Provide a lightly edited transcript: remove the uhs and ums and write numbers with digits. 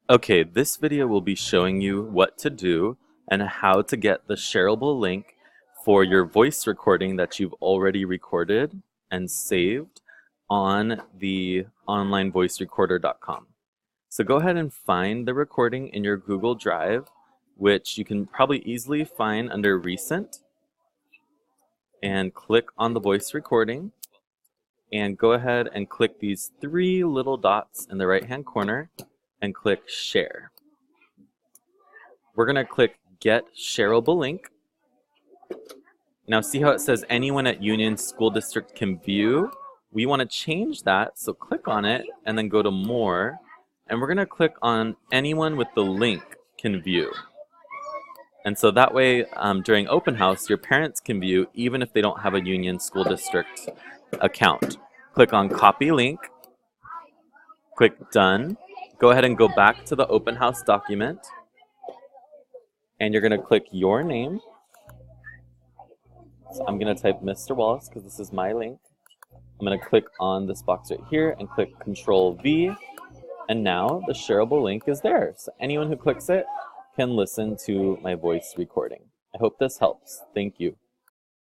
Okay, this video will be showing you what to do and how to get the shareable link for your voice recording that you've already recorded and saved on the onlinevoicerecorder.com. So go ahead and find the recording in your Google Drive, which you can probably easily find under Recent, and click on the voice recording, and go ahead and click these three little dots in the right-hand corner and click Share. We're going to click Get Shareable Link. Now see how it says anyone at Union School District can view? We want to change that, so click on it and then go to More, and we're going to click on anyone with the link can view. And so that way, during open house, your parents can view even if they don't have a Union School District account. Click on Copy Link, click Done. Go ahead and go back to the open house document, and you're going to click your name. So I'm going to type Mr. Wallace because this is my link. I'm going to click on this box right here and click Control V, and now the shareable link is there. So anyone who clicks it can listen to my voice recording. I hope this helps. Thank you.